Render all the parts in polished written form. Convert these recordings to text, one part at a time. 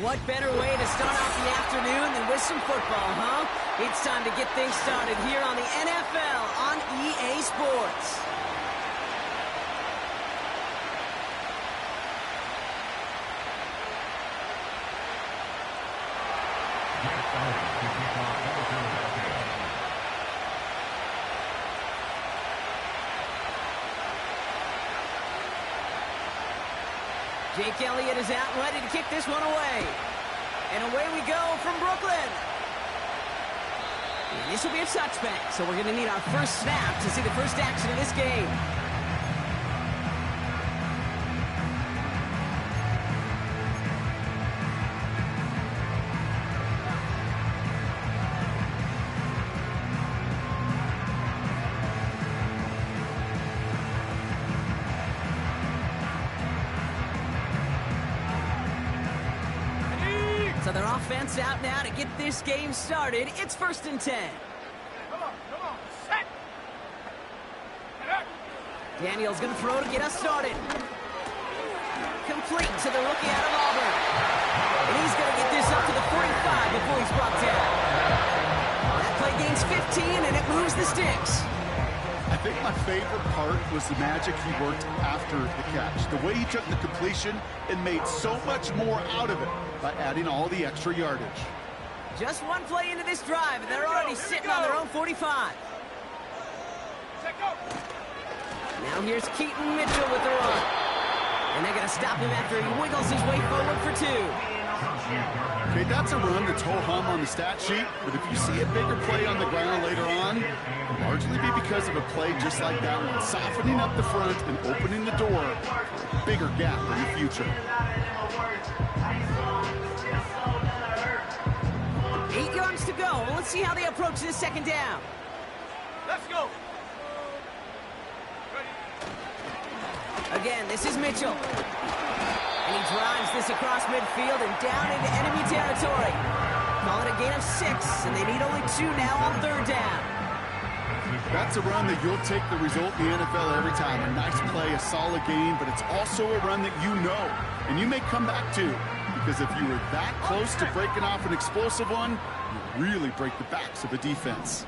What better way to start off the afternoon than with some football, huh? It's time to get things started here on the NFL on EA Sports. Jake Elliott is out and ready to kick this one away. And away we go from Brooklyn. And this will be a touchback, so we're going to need our first snap to see the first action of this game. So their offense out now to get this game started. It's 1st and 10. Come on, set. Daniel's going to throw to get us started. Complete to the rookie out of Auburn. And he's going to get this up to the 45 before he's brought down. That play gains 15, and it moves the sticks. I think my favorite part was the magic he worked after the catch. The way he took the completion and made so much more out of it by adding all the extra yardage. Just one play into this drive, and they're already sitting on their own 45. Now here's Keaton Mitchell with the run. And they're going to stop him after he wiggles his way forward for 2. Okay, that's a run that's ho-hum on the stat sheet, but if you see a bigger play on the ground later on, it'll largely be because of a play just like that one, softening up the front and opening the door for a bigger gap in the future. 8 yards to go. Let's see how they approach this second down. Let's go. Again, this is Mitchell. And he drives this across midfield and down into enemy territory. Call it a gain of 6, and they need only 2 now on 3rd down. That's a run that you'll take the result in the NFL every time. A nice play, a solid game, but it's also a run that you know, and you may come back to. Because if you were that close to breaking off an explosive one, you really break the backs of a defense.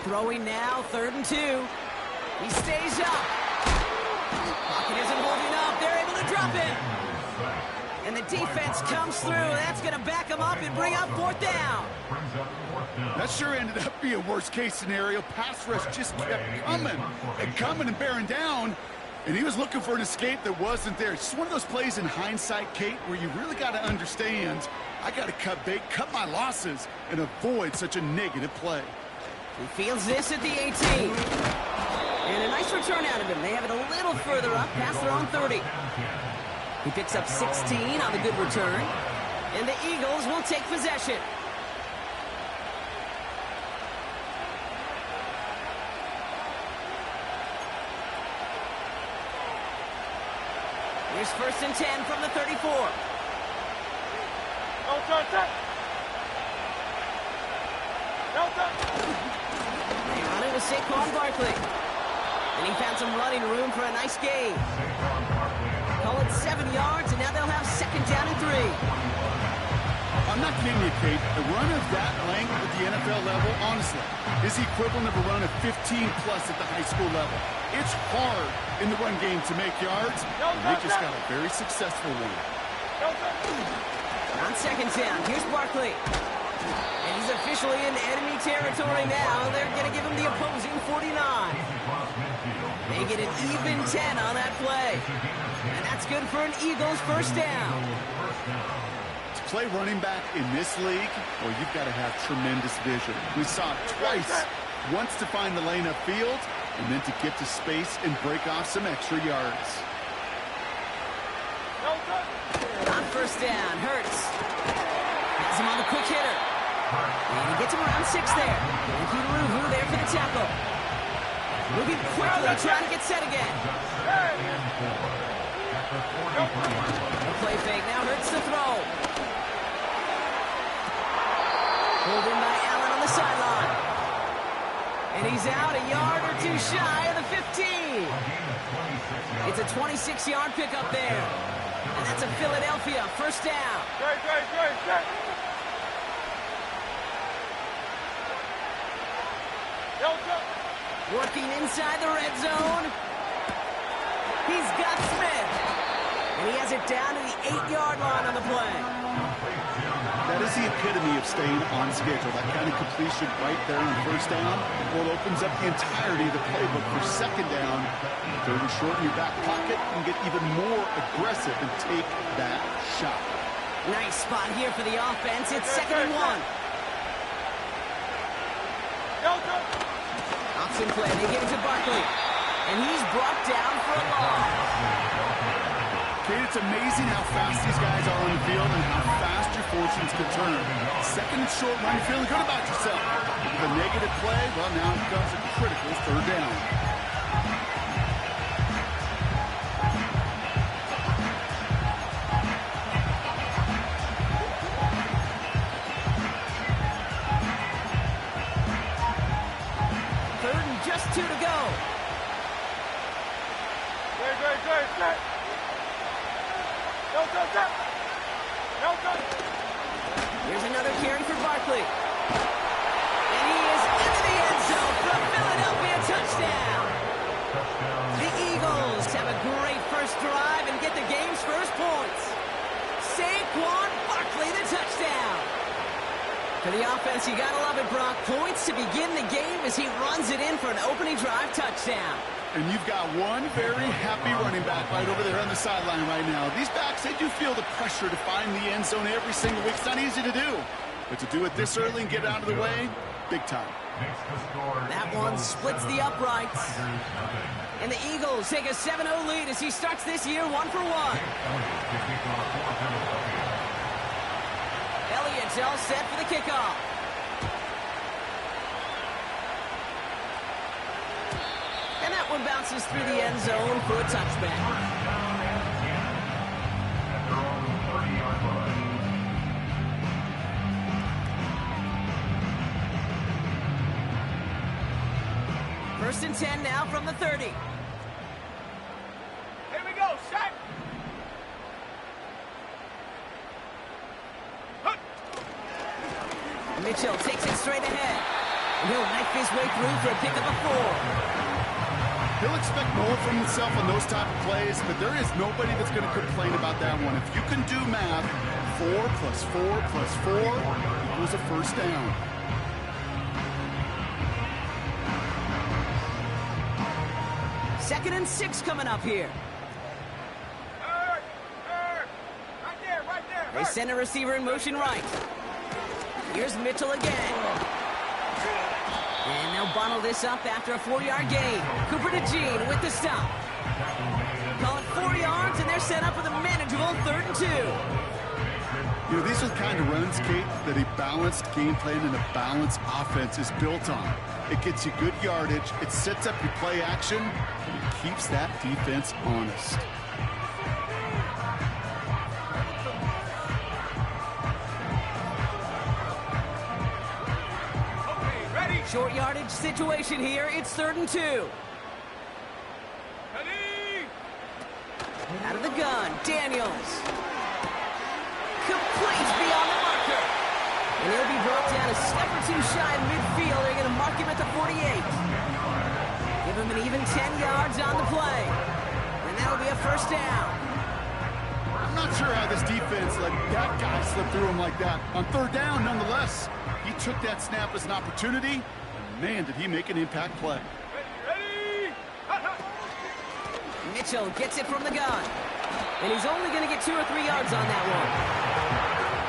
Throwing now, 3rd and 2. He stays up. Pocket isn't holding up. They're able to drop it. And the defense comes through. That's going to back him up and bring up 4th down. That sure ended up being worst-case scenario. Pass rush just kept coming and bearing down. And he was looking for an escape that wasn't there. It's just one of those plays in hindsight, Kate, where you really got to understand, I got to cut bait, cut my losses, and avoid such a negative play. He fields this at the 18. And a nice return out of him. They have it a little further up, past their own 30. He picks up 16 on the good return. And the Eagles will take possession. Here's 1st and 10 from the 34. They run it with Saquon Barkley. And he found some running room for a nice gain. Call it 7 yards, and now they'll have 2nd down and 3. I'm not kidding you, Kate. A run of that length at the NFL level, honestly, is the equivalent of a run of 15-plus at the high school level. It's hard in the run game to make yards, and they just got a very successful one. On 2nd down, here's Barkley. And he's officially in enemy territory now. They're going to give him the opposing 49. They get an even 10 on that play. And that's good for an Eagles 1st down. To play running back in this league, well, you've got to have tremendous vision. We saw it twice. Once to find the lane upfield, and then to get to space and break off some extra yards. On 1st down, Hurts. Has him on the quick hitter. And he gets him around 6 there. And Kiruvu there for the tackle. Moving quickly, trying to get set again. A play fake, now Hurts to throw. Pulled in by Allen on the sideline. And he's out a yard or 2 shy of the 15. It's a 26-yard pickup there. And that's a Philadelphia first down. Straight. Working inside the red zone. He's got Smith. And he has it down to the 8-yard line on the play. That is the epitome of staying on schedule. That kind of completion right there on first down. Well, it opens up the entirety of the playbook for second down. Third and short in your back pocket and get even more aggressive and take that shot. Nice spot here for the offense. It's 2nd and 1. Option play. They give it to Barkley. And he's brought down for a loss. Kate, it's amazing how fast these guys are on the field and how fast your fortunes can turn. Second and short when you're feeling good about yourself. With a negative play, well, now it becomes a critical third down. Third and just 2 to go. Straight. Here's another carry for Barkley. And he is into the end zone for a Philadelphia touchdown. The Eagles have a great first drive and get the game's first points. Saquon Barkley, the touchdown. For the offense, you gotta love it, Brock. Points to begin the game as he runs it in for an opening drive touchdown. And you've got one very happy running back right over there on the sideline right now. These backs, they do feel the pressure to find the end zone every single week. It's not easy to do. But to do it this early and get it out of the way, big time. That one splits the uprights. And the Eagles take a 7-0 lead as he starts this year 1 for 1. Elliott's all set for the kickoff. And that one bounces through the end zone for a touchback. First and 10 now from the 30. Here we go, set. Mitchell takes it straight ahead. And he'll knife his way through for a pickup of 4. He'll expect more from himself on those type of plays, but there is nobody that's going to complain about that one. If you can do math, 4 plus 4 plus 4 equals a first down. Second and 6 coming up here. Right there. They send a receiver in motion right. Here's Mitchell again. And they'll bottle this up after a 4-yard gain. Cooper DeJean with the stop. Call it 4 yards, and they're set up with a manageable 3rd and 2. You know, these are the kind of runs, Kate, that a balanced game plan and a balanced offense is built on. It gets you good yardage, it sets up your play action, and it keeps that defense honest. Short yardage situation here. It's 3rd and 2. Ready? Out of the gun, Daniels. Complete beyond the marker. And he'll be brought down a step or 2 shy of midfield. They're going to mark him at the 48. Give him an even 10 yards on the play. And that'll be a first down. I'm not sure how this defense let that guy slip through him like that. On 3rd down, nonetheless, he took that snap as an opportunity. Man, did he make an impact play. Ready? Mitchell gets it from the gun. And he's only going to get 2 or 3 yards on that one.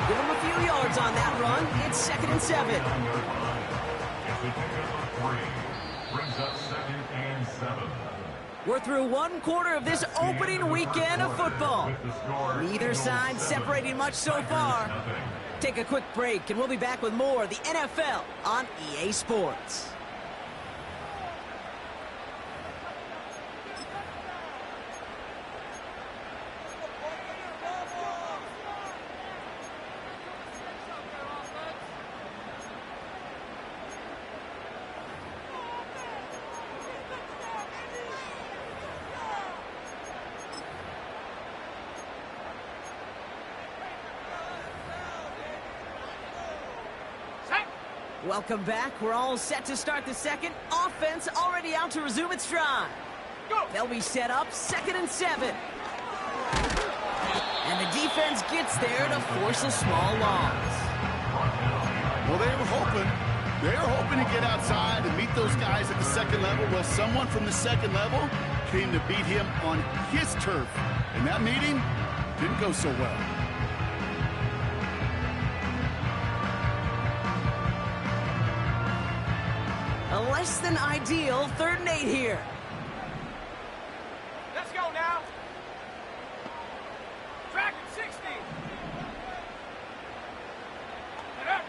Give him a few yards on that run. It's 2nd and 7. Brings up 2nd and 7. We're through 1 quarter of this opening weekend of football. Neither side separating much so far. Take a quick break, and we'll be back with more of the NFL on EA Sports. Welcome back. We're all set to start the second. Offense already out to resume its drive. Go! They'll be set up 2nd and 7. And the defense gets there to force a small loss. Well, they were hoping to get outside and meet those guys at the second level. Well, someone from the second level came to beat him on his turf. And that meeting didn't go so well. A less than ideal 3rd and 8 here. Let's go now. Track at 60. Get up.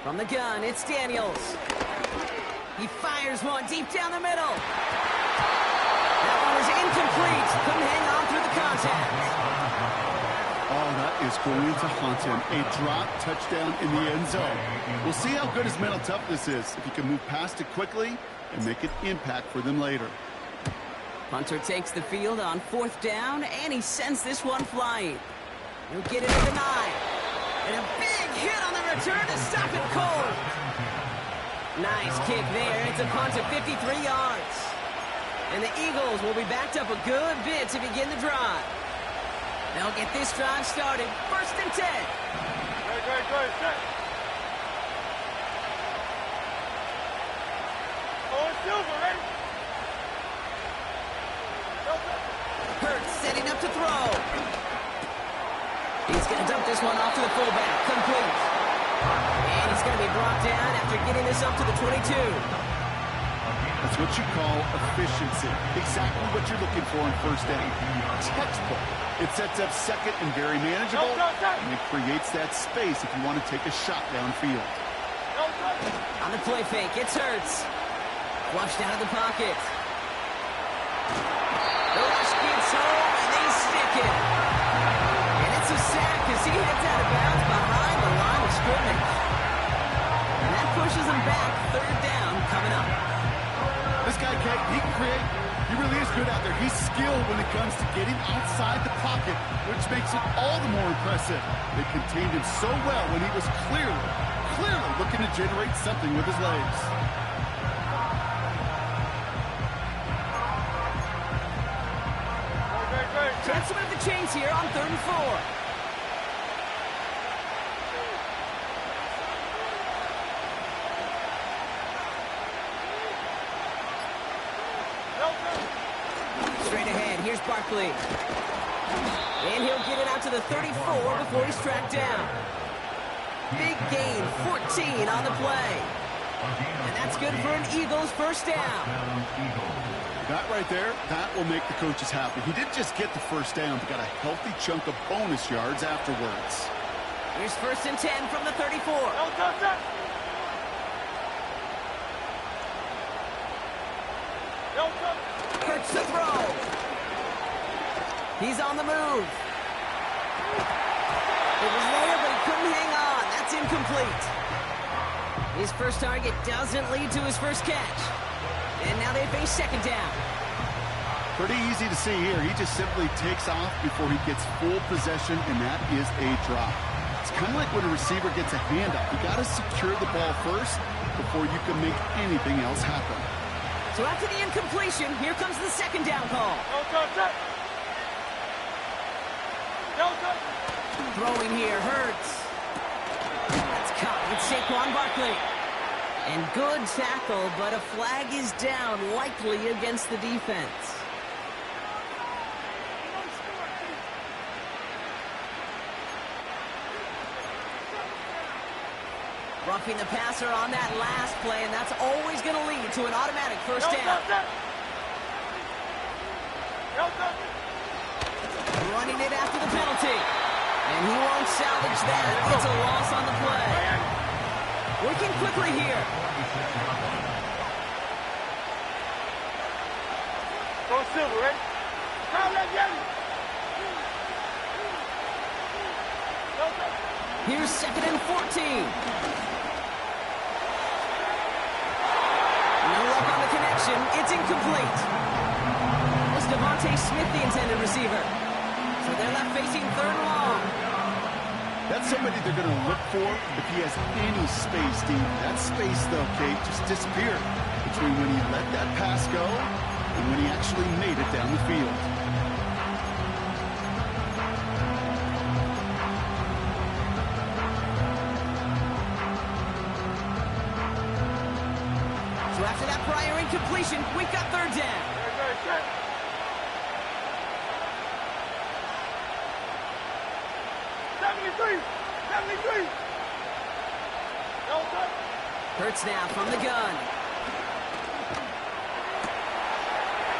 From the gun, it's Daniels. He fires one deep down the middle. That one was incomplete. Couldn't hang on through the contact. Oh, that is going to haunt him. A drop touchdown in the end zone. We'll see how good his mental toughness is, if he can move past it quickly and make an impact for them later. Punter takes the field on 4th down, and he sends this one flying. He'll get it at the 9. And a big hit on the return to stop it cold. Nice kick there. It's a punt of 53 yards. And the Eagles will be backed up a good bit to begin the drive. They'll get this drive started. 1st and 10. Good. Set. Oh, Silver, ready? Hurts setting up to throw. He's going to dump this one off to the fullback. Complete. And he's going to be brought down after getting this up to the 22. That's what you call efficiency. Exactly what you're looking for in 1st down. Textbook. It sets up 2nd and very manageable, and it creates that space if you want to take a shot downfield. On the play fake, it's Hurts. Flushed out of the pocket. The rush gets home, and they stick it. And it's a sack as he heads out of bounds behind the line of scrimmage. And that pushes him back. 3rd down coming up. This guy, Kate, he can create. He really is good out there. He's skilled when it comes to getting outside the pocket, which makes it all the more impressive. They contained him so well when he was clearly looking to generate something with his legs. Good. Chance to move the chains here on 3rd and 4. Straight ahead, here's Barkley. And he'll get it out to the 34 before he's tracked down. Big gain, 14 on the play. And that's good for an Eagles 1st down. That right there, that will make the coaches happy. He didn't just get the 1st down, but got a healthy chunk of bonus yards afterwards. Here's 1st and 10 from the 34. Hurts the throw. He's on the move. It was there, but he couldn't hang on. That's incomplete. His first target doesn't lead to his first catch. And now they face 2nd down. Pretty easy to see here. He just simply takes off before he gets full possession, and that is a drop. It's kind of like when a receiver gets a handoff. You got to secure the ball first before you can make anything else happen. So after the incompletion, here comes the 2nd down call. Throwing here, Hurts. That's caught with Saquon Barkley. And good tackle, but a flag is down, likely against the defense. Roughing the passer on that last play, and that's always going to lead to an automatic 1st down. Running it after the penalty. And he won't salvage that. It's a loss on the play. Working quickly here. Go Silver, ready? Here's 2nd and 14. No luck on the connection. It's incomplete. Was Devontae Smith the intended receiver? So they're left facing 3rd and long. That's somebody they're going to look for if he has any space deep. That space, though, Kate, just disappeared between when he let that pass go and when he actually made it down the field. So after that prior incompletion, we've got third down. Very set. Hurts now from the gun.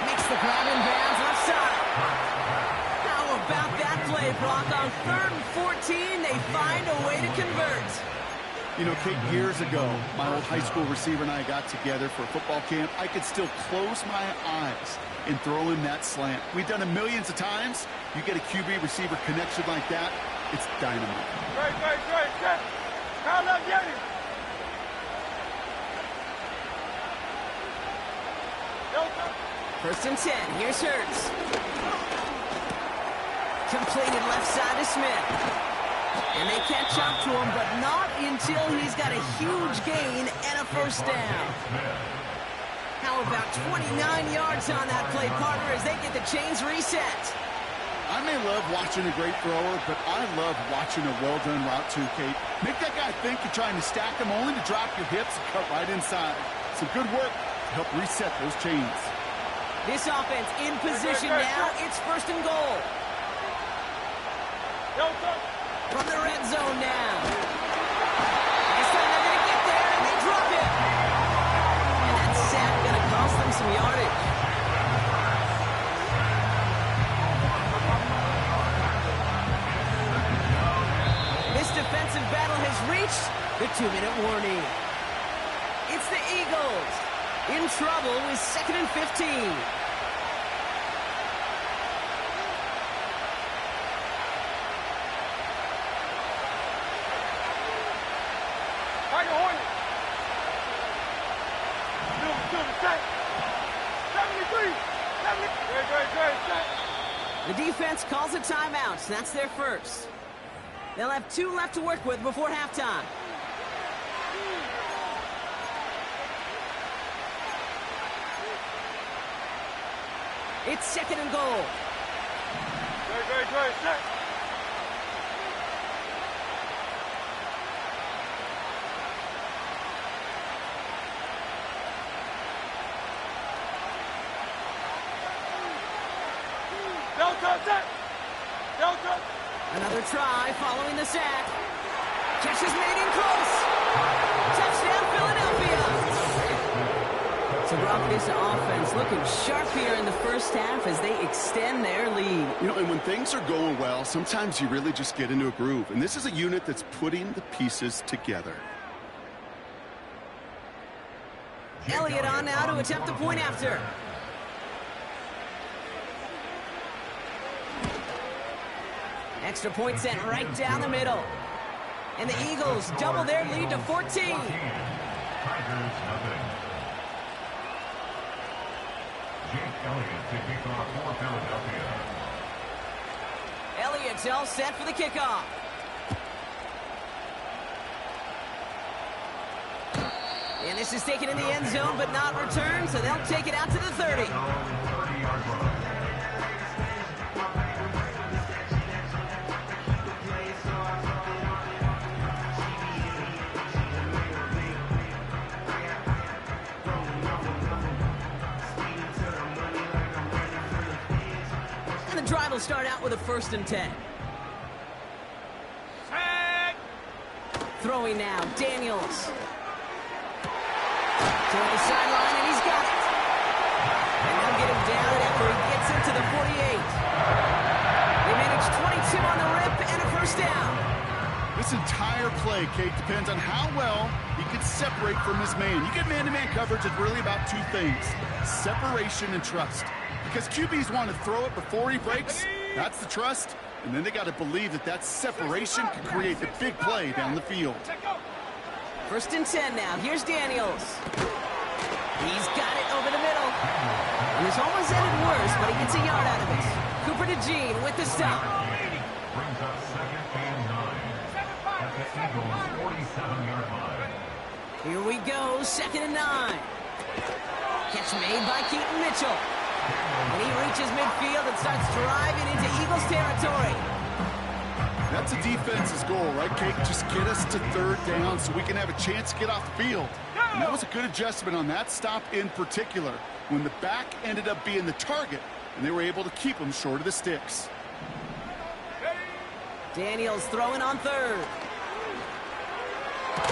Makes the grab in bounds left side. How about that play, Brock? On 3rd and 14, they find a way to convert. You know, Kate, years ago, my old high school receiver and I got together for a football camp. I could still close my eyes and throw him that slant. We've done it millions of times. You get a QB receiver connection like that, it's dynamite. Great. Set. Kyle up, Yeti. First and 10. Here's Hurts. Completed left side to Smith. And they catch up to him, but not until he's got a huge gain and a first down. How about 29 yards on that play, partner, as they get the chains reset? I may love watching a great thrower, but I love watching a well-done route too, Kate. Make that guy think you're trying to stack him only to drop your hips and cut right inside. Some good work to help reset those chains. This offense in position now. It's first and goal. From the red zone now. This time they're going to get there, and they drop it. And that sack going to cost them some yardage. This defensive battle has reached the 2-minute warning. It's the Eagles in trouble with 2nd and 15. The defense calls a timeout, so that's their first. They'll have 2 left to work with before halftime. It's 2nd and goal. Very set. Delta. Another try following the sack. Catch is made in close. Touchdown, Philadelphia. So, Brock, this offense looking sharp here in the first half as they extend their lead. You know, and when things are going well, sometimes you really just get into a groove. And this is a unit that's putting the pieces together. Elliott on now to attempt the point after. Extra point sent right down the middle. And the Eagles double their lead to 14. Tigers nothing. Jake Elliott to kick off for Philadelphia. Elliott's all set for the kickoff. And this is taken in the end zone, but not returned, so they'll take it out to the 30. 30-yard line. Drive will start out with a 1st and 10. Throwing now, Daniels. Toward the sideline, and he's got it. And they'll get him down after he gets into the 48. They manage 22 on the rip and a first down. This entire play, Kate, depends on how well he can separate from his man. You get man-to-man coverage, it's really about 2 things: separation and trust. Because QBs want to throw it before he breaks. That's the trust. And then they got to believe that that separation can create the big play down the field. 1st and 10 now. Here's Daniels. He's got it over the middle. And this almost ended worse, but he gets a yard out of it. Cooper DeJean with the stop. Brings up 2nd and 9. Eagles 47-yard line. Here we go, 2nd and 9. Catch made by Keaton Mitchell. And he reaches midfield and starts driving into Eagles territory. That's a defense's goal, right, Kate? Just get us to 3rd down so we can have a chance to get off the field. And that was a good adjustment on that stop in particular, when the back ended up being the target, and they were able to keep him short of the sticks. Daniels throwing on 3rd. He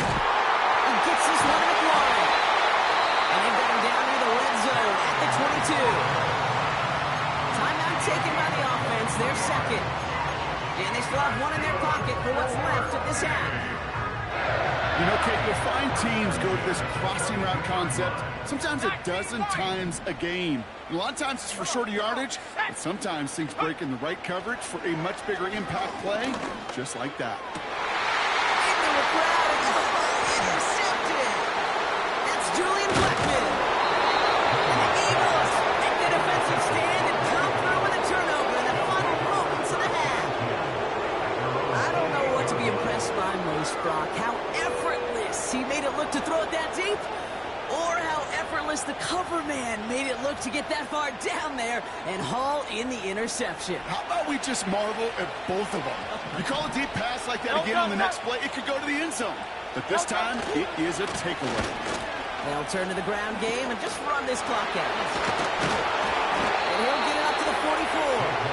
gets this one at McLaurin. And they've got him down near the red zone at the 22. Timeout taken by the offense, their 2nd. And they still have one in their pocket for what's left of this half. You know, Kate, you'll find teams go to this crossing route concept sometimes a dozen times a game. A lot of times it's for shorter yardage, but sometimes things break in the right coverage for a much bigger impact play, just like that. Into the crowd, and the ball intercepted. That's Julian Blackmon. And the Eagles make the defensive stand and come through with a turnover in the final moments of the half. I don't know what to be impressed by most, Brock. How effortless he made it look to throw it that deep, or how effortless the cover man made it look to get that far down there and haul in the interception. How about we just marvel at both of them? You call a deep pass like that again on the next play, it could go to the end zone. But this time, it is a takeaway. They'll turn to the ground game and just run this clock out. And he'll get it up to the 44.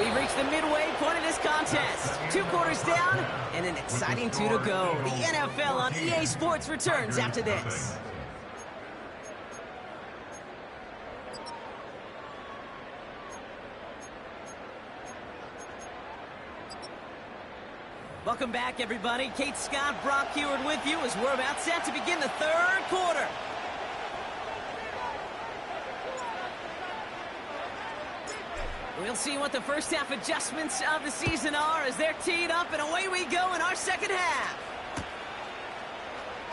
We've reached the midway point of this contest. 2 quarters down and an exciting 2 to go. The NFL on EA Sports returns after this. Welcome back, everybody. Kate Scott, Brock Huard with you as we're about set to begin the 3rd quarter. We'll see what the first half adjustments of the season are as they're teed up, and away we go in our 2nd half.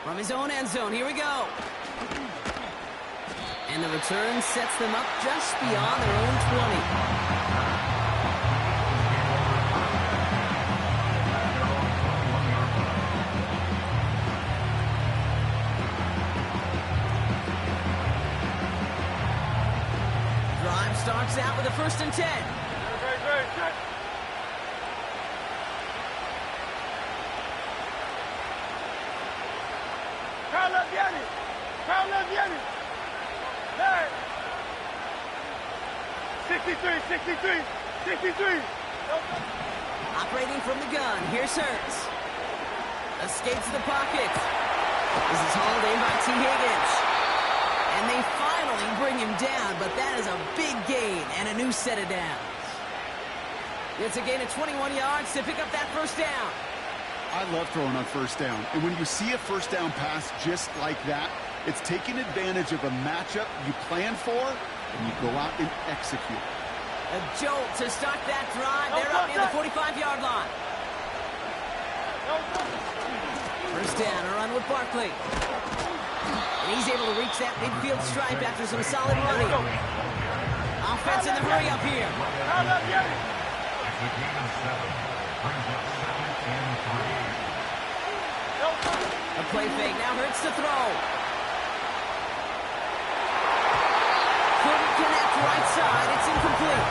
From his own end zone, here we go. And the return sets them up just beyond their own 20. Starts out with a 1st and 10. Carl Vieni. 63. Operating from the gun, here's Hurts. Escapes the pocket. This is hauled in by T. Higgins. And they finally bring him down, but that is a big gain and a new set of downs. It's a gain of 21 yards to pick up that 1st down. I love throwing on 1st down. And when you see a 1st down pass just like that, it's taking advantage of a matchup you plan for, and you go out and execute. A jolt to start that drive. They're up near the 45-yard line. 1st down, a run with Barkley. And he's able to reach that midfield stripe after some solid running. Offense in the hurry up here. A play fake, now Hurts to throw. Couldn't connect right side, it's incomplete.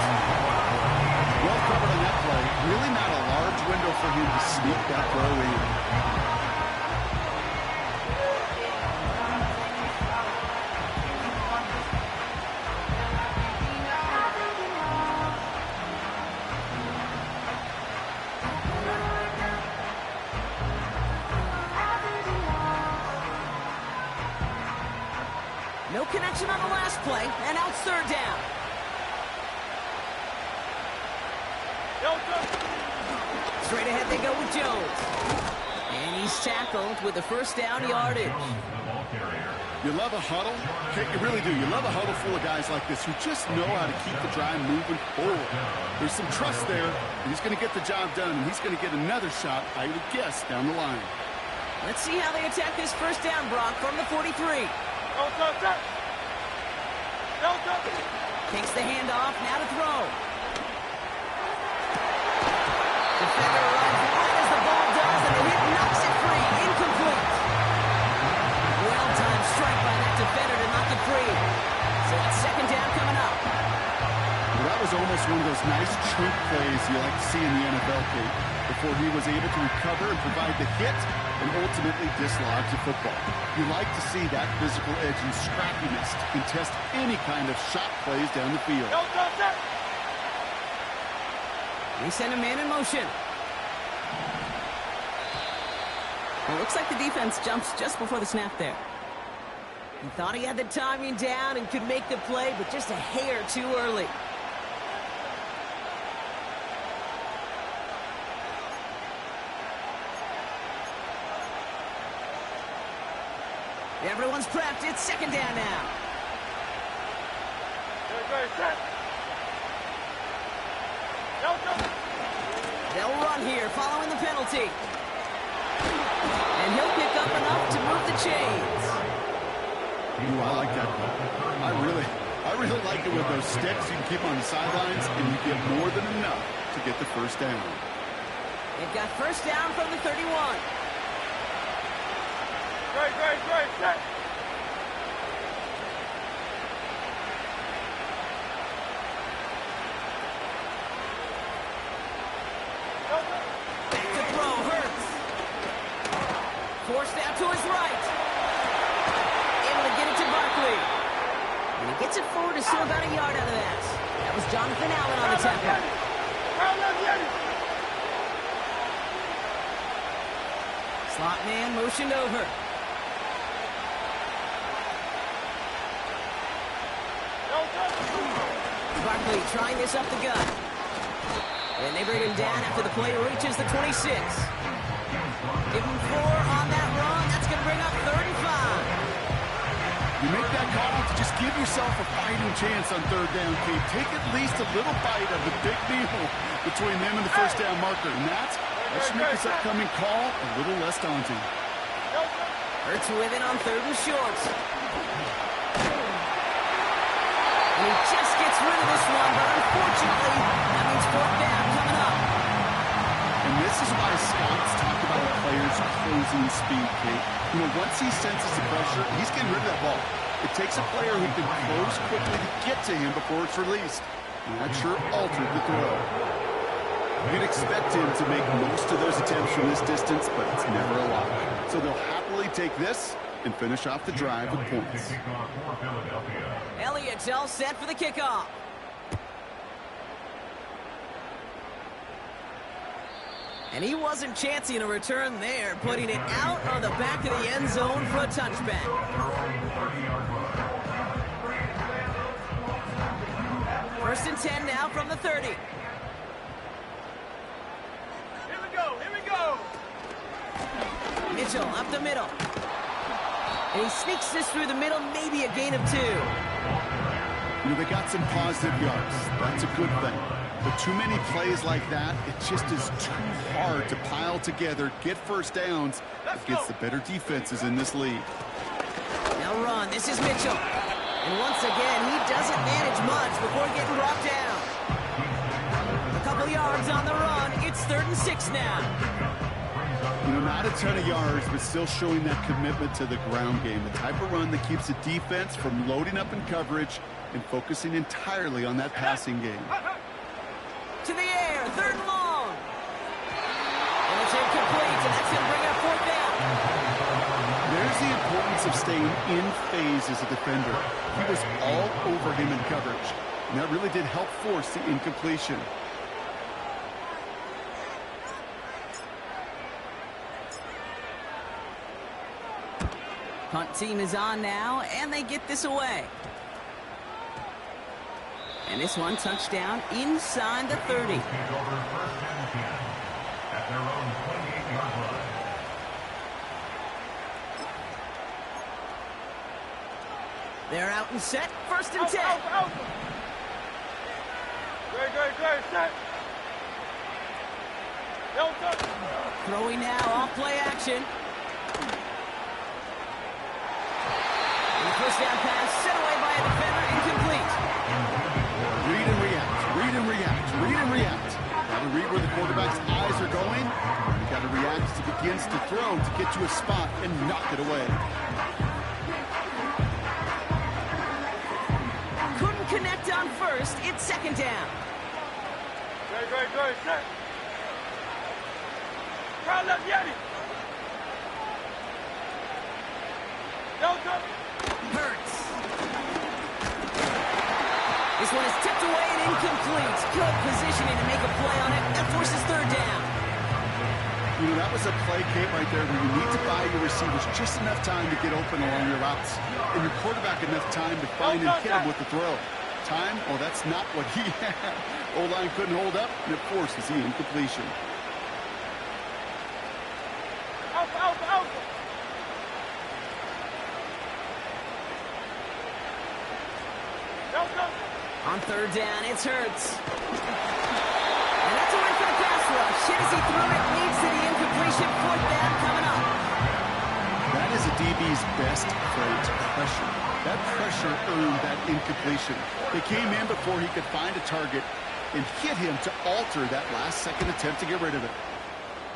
Well covered on that play. Really not a large window for him to sneak that throw in. No connection on the last play, and now it's 3rd down. Straight ahead they go with Jones. And he's tackled with the 1st down yardage. You love a huddle? Okay, you really do. You love a huddle full of guys like this who just know how to keep the drive moving forward. There's some trust there, and he's going to get the job done, and he's going to get another shot, I would guess, down the line. Let's see how they attack this 1st down, Brock, from the 43. Takes the handoff, now to throw. chunk plays you like to see in the NFL, Kate, before he was able to recover and provide the hit and ultimately dislodge the football. You like to see that physical edge and scrappiness to contest any kind of shot plays down the field. They send a man in motion. Well, looks like the defense jumps just before the snap there. He thought he had the timing down and could make the play, but just a hair too early. Everyone's prepped. It's second down now. They'll run here following the penalty. And he'll pick up enough to move the chains. Ooh, I like that. I really like it with those sticks. You can keep on the sidelines, and you get more than enough to get the first down. They've got first down from the 31. Great, set. Back to throw, Hurts. Forced out to his right. Able to get it to Barkley. And he gets it forward to still about a yard out of that. That was Jonathan Allen on the tackle. Slot man motioned over. Barkley trying this up the gut. And they bring him down after the play reaches the 26. Give him 4 on that run. That's going to bring up 35. You make that call to just give yourself a fighting chance on third down, Kate. Take at least a little bite of the big deal between them and the first down marker. And that should make this upcoming call a little less daunting. Hurts with it on third and short. And he just gets rid of this one, but unfortunately, that means fourth down coming up. And this is why scouts talk about a player's closing speed, Kate. You know, once he senses the pressure, he's getting rid of that ball. It takes a player who can close quickly to get to him before it's released. And that sure altered the throw. You'd expect him to make most of those attempts from this distance, but it's never a lot. So they'll happily take this and finish off the drive with points. Elliott's all set for the kickoff. And he wasn't chancing a return there, putting it out on the back of the end zone for a touchback. First and 10 now from the 30. Here we go. Mitchell up the middle. And he sneaks this through the middle, maybe a gain of 2. You know, they got some positive yards. That's a good thing. But too many plays like that, it just is too hard to pile together, get first downs against the better defenses in this league. Now run. This is Mitchell. And once again, he doesn't manage much before getting brought down. A couple yards on the run. It's 3rd and 6 now. You know, not a ton of yards, but still showing that commitment to the ground game. The type of run that keeps the defense from loading up in coverage and focusing entirely on that passing game. To the air, 3rd and long. And it's incomplete, and that's going to bring up 4th down. There's the importance of staying in phase as a defender. He was all over him in coverage, and that really did help force the incompletion. Punt team is on now, and they get this away. And this one touchdown inside the 30. They're out and set. 1st and 10. Out. Great, set. Throwing now, off play action. And the first down pass set away by a defender, incomplete. Read and react. Got to read where the quarterback's eyes are going. You got to react as he begins to throw to get to a spot and knock it away. Couldn't connect on first. It's 2nd down. Great, set. Crowd left, Yeti. Delta. Hurts. This one is tipped away and incomplete. Good positioning to make a play on it. That forces third down. You know, that was a play, Kate, right there where you need to buy your receivers just enough time to get open along your routes. And your quarterback enough time to find and hit him with the throw. Time? Oh, that's not what he had. O-line couldn't hold up, and it forces the incompletion. Alpha. Delta. On third down, it's Hurts. And that's a win for the pass rush. Shit as he threw it, leads to the incompletion. Fourth down coming up. That is a DB's best trait, pressure. That pressure earned that incompletion. They came in before he could find a target and hit him to alter that last-second attempt to get rid of it.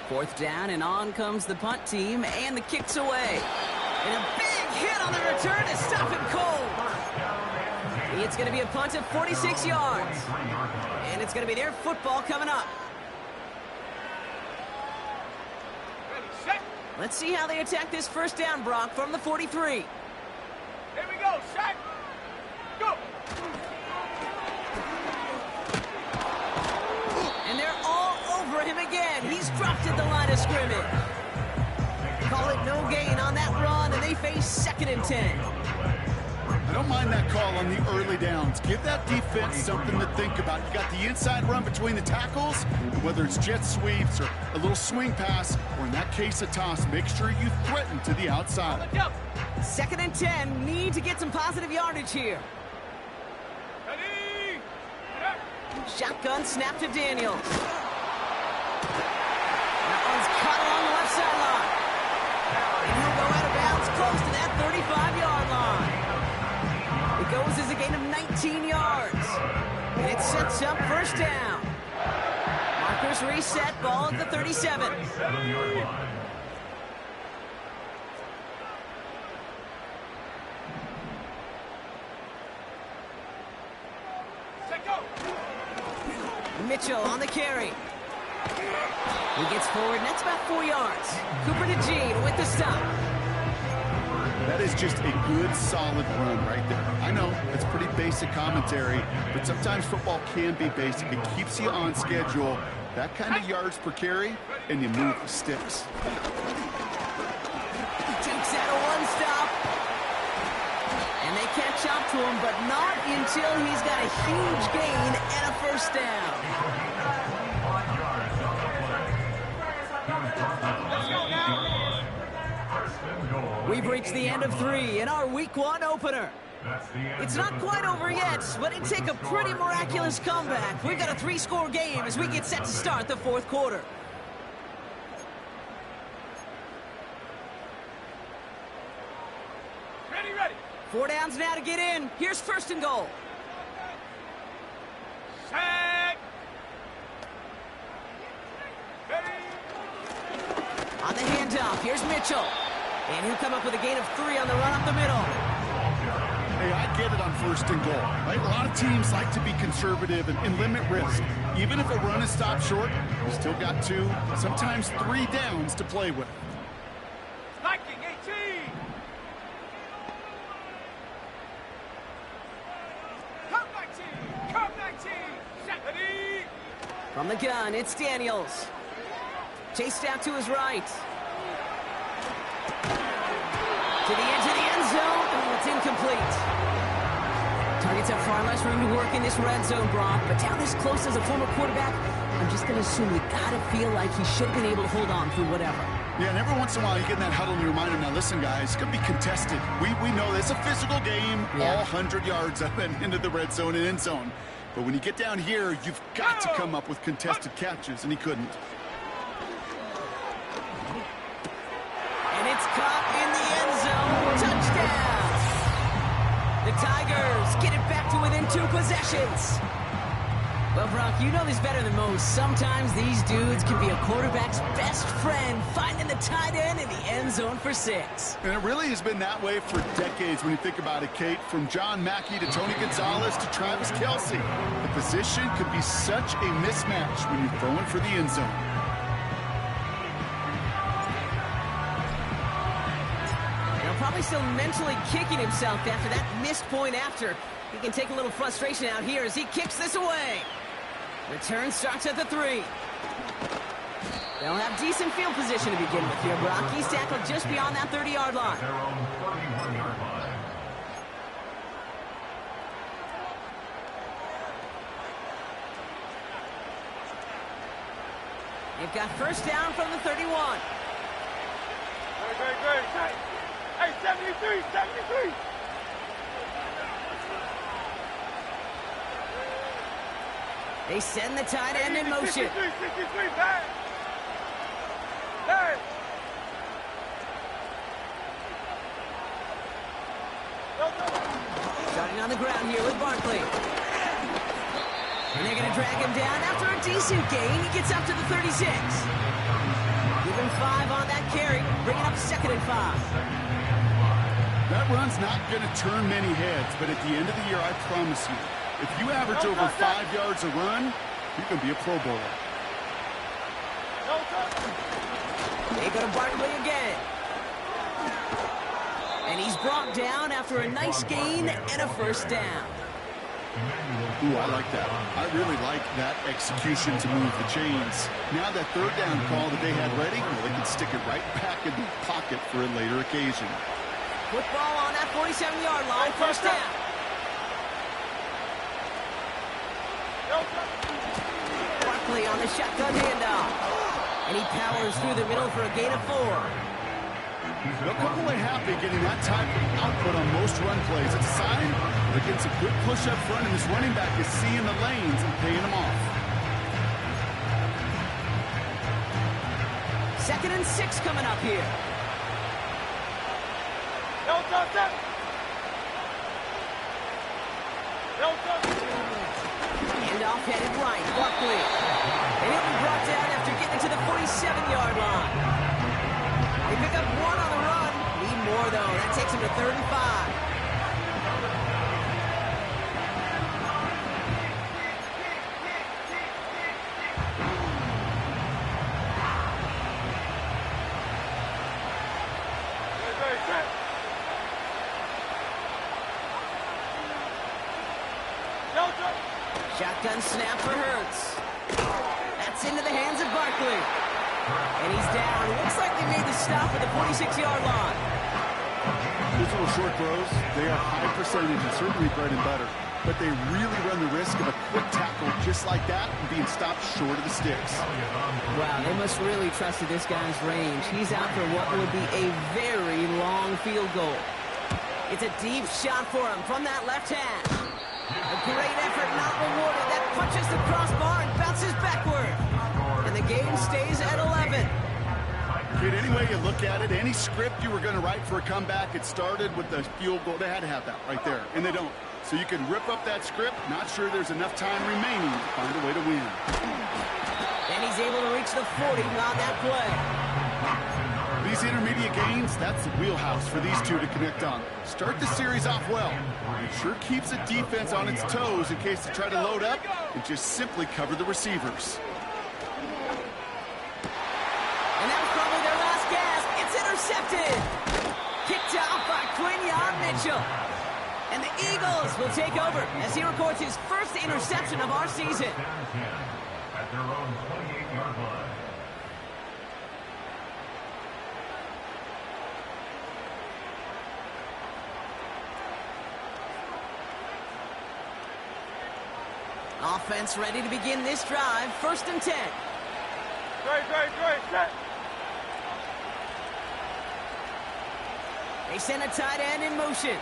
Fourth down, and on comes the punt team, and the kick's away. And a big hit on the return to stop him cold. It's going to be a punt of 46 yards. And it's going to be their football coming up. Ready, set. Let's see how they attack this first down, Brock, from the 43. Here we go, set. Go. And they're all over him again. He's dropped at the line of scrimmage. Call it no gain on that run, and they face 2nd and 10. I don't mind that call on the early downs. Give that defense something to think about. You got the inside run between the tackles, and whether it's jet sweeps or a little swing pass, or in that case a toss, make sure you threaten to the outside. 2nd and 10, need to get some positive yardage here. Ready. Shotgun snap to Daniels. That one's caught along the left sideline. And he'll go out of bounds close to that 35-yard line. It goes as a gain of 19 yards. And it sets up first down. Markers reset, ball at the 37. 37-yard line. Set, go. Mitchell on the carry. He gets forward, and that's about 4 yards. Cooper to Gene with the stop. That is just a good, solid run right there. I know, it's pretty basic commentary, but sometimes football can be basic. It keeps you on schedule. That kind of yards per carry, and you move the sticks. Takes out a one-stop. And they catch up to him, but not until he's got a huge gain and a first down. We've reached the end of 3 in our Week 1 opener. It's not quite over yet, but it took a pretty miraculous comeback. We've got a 3-score game as we get set to start the 4th quarter. Ready. 4 downs now to get in. Here's 1st and goal. Set. Ready. On the handoff, here's Mitchell. And he'll come up with a gain of 3 on the run up the middle. Hey, I get it on 1st and goal, right? A lot of teams like to be conservative and limit risk. Even if a run is stopped short, you still got 2, sometimes 3 downs to play with. Liking 18. Come 19. Set. Ready. From the gun, it's Daniels. Chased out to his right. To the edge of the end zone. Oh, it's incomplete. Targets have far less room to work in this red zone, Brock. But down this close as a former quarterback, I'm just going to assume you got to feel like he should have been able to hold on through whatever. Yeah, and every once in a while you get in that huddle and you remind him, now listen, guys, it's going to be contested. We know it's a physical game, all 100 yards up and into the red zone and end zone. But when you get down here, you've got to come up with contested catches, and he couldn't. And it's caught in the end zone. Touchdown! The Tigers get it back to within 2 possessions. Well, Brock, you know this better than most. Sometimes these dudes can be a quarterback's best friend, finding the tight end in the end zone for 6. And it really has been that way for decades when you think about it, Kate. From John Mackey to Tony Gonzalez to Travis Kelce. The position could be such a mismatch when you're throwing for the end zone. Probably still mentally kicking himself after that missed point after. He can take a little frustration out here as he kicks this away. Return starts at the 3. They'll have decent field position to begin with here, Brock. He's tackled just beyond that 30-yard line. Their own 31-yard line. They've got first down from the 31. Great. Hey, 73. They send the tight end in motion. 63, pass. Pass. Starting on the ground here with Barkley. And they're going to drag him down after a decent gain. He gets up to the 36. Give him 5 on that carry, bringing up 2nd and 5. That run's not going to turn many heads, but at the end of the year, I promise you, if you average over 5 yards a run, you can be a Pro Bowler. They go to Barkley again. And he's brought down after a nice gain and a first down. Ooh, I like that. I really like that execution to move the chains. Now that 3rd down call that they had ready, well, they can stick it right back in the pocket for a later occasion. Football on that 47-yard line, first down. Barkley on the shotgun handoff. And he powers through the middle for a gain of 4. They'll come away happy getting that type of output on most run plays. It's a sign that gets a good push up front, and this running back is seeing the lanes and paying them off. 2nd and 6 coming up here. Handoff headed right, Barkley. And he'll be brought down after getting to the 47-yard line. They pick up 1 on the run. Need more, though. That takes him to 3rd and 5. Shotgun snap for Hurts. That's into the hands of Barkley. And he's down. Looks like they made the stop at the 46-yard line. These little short throws, they are high percentage and certainly bread and butter. But they really run the risk of a quick tackle just like that and being stopped short of the sticks. Wow, they must really trust this guy's range. He's out for what would be a very long field goal. It's a deep shot for him from that left hash. A great effort not rewarded. That punches the crossbar and bounces backward. And the game stays at 11. Kid, any way you look at it, any script you were going to write for a comeback, it started with the field goal. They had to have that right there, and they don't. So you can rip up that script. Not sure there's enough time remaining to find a way to win. And he's able to reach the 40 on that play. These intermediate gains, that's the wheelhouse for these two to connect on. Start the series off well. It sure keeps the defense on its toes in case they try to load up and just simply cover the receivers. And that was probably their last gasp. It's intercepted. Kicked out by Quinyon Mitchell. And the Eagles will take over as he records his first interception of our season. At their own 28-yard line. Offense ready to begin this drive. 1st and 10. Great, set. They send a tight end in motion.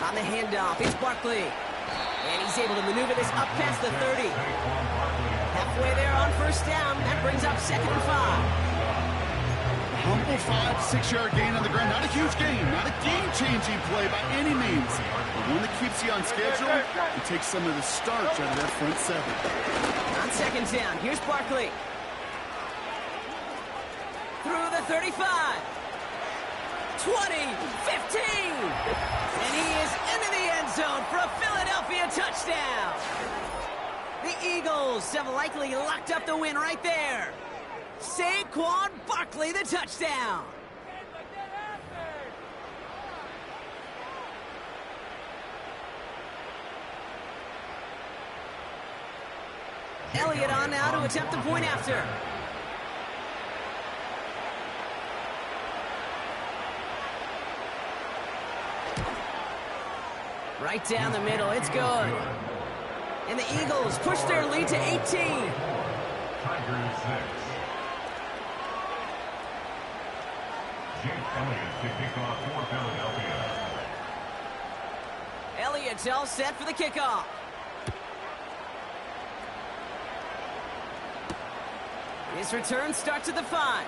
On the handoff, it's Barkley. And he's able to maneuver this up past the 30. Halfway there on 1st down. That brings up 2nd and 5. Humble 5 to 6 yard gain on the ground. Not a huge gain, not a game-changing play by any means. But one that keeps you on schedule and takes some of the starch out of that front seven. On second down, here's Barkley. Through the 35. 20, 15. And he is into the end zone for a Philadelphia touchdown. The Eagles have likely locked up the win right there. Saquon Barkley, the touchdown. Elliott on now to attempt the point after. Right down the middle, it's good. And the Eagles push their lead to 18. Tigers 6. Jake Elliott to kick off for Philadelphia. Elliott's all set for the kickoff. His return starts at the 5.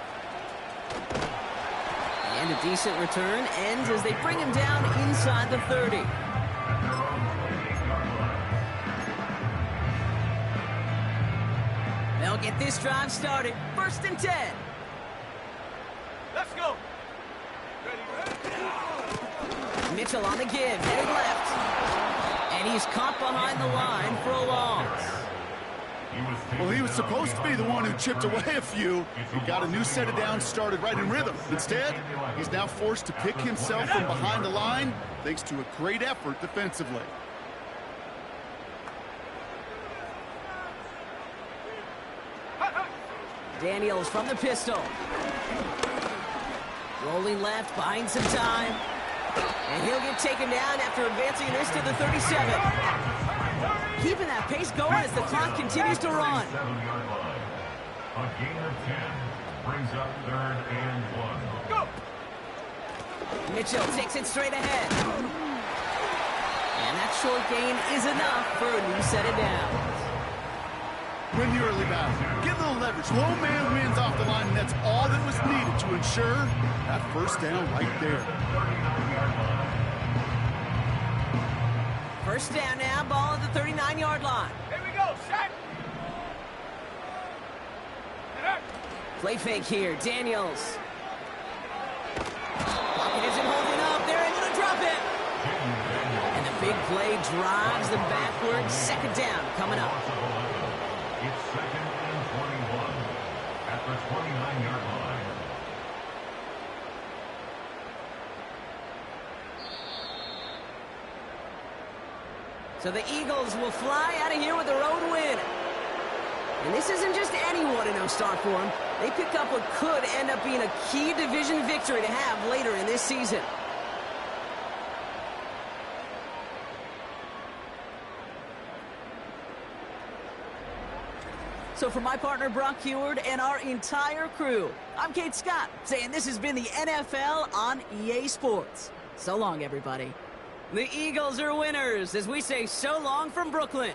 And a decent return ends as they bring him down inside the 30. They'll get this drive started. 1st and 10. Let's go. Mitchell on the give, headed left. And he's caught behind the line for a loss. Well, he was supposed to be the one who chipped away a few. He got a new set of downs started right in rhythm. Instead, he's now forced to pick himself from behind the line thanks to a great effort defensively. Daniels from the pistol. Rolling left, buying some time. And he'll get taken down after advancing this to the 37. Keeping that pace going as the clock continues to run. 7-yard line. A gain of 10 brings up 3rd and 1. Go. Mitchell takes it straight ahead. And that short gain is enough for a new set of downs. Win the early battle. Get a little leverage. Low man wins off the line, and that's all that was needed to ensure that 1st down right there. 1st down now, ball at the 39-yard line. Here we go, sack. Play fake here, Daniels. Pocket isn't holding up, they're able to drop it. And the big play drives them backwards. 2nd down coming up. It's 2nd and 21 at the 29-yard line. So the Eagles will fly out of here with a road win. And this isn't just any 1-0 start for them. They picked up what could end up being a key division victory to have later in this season. So for my partner Brock Heward and our entire crew, I'm Kate Scott saying this has been the NFL on EA Sports. So long, everybody. The Eagles are winners as we say so long from Brooklyn.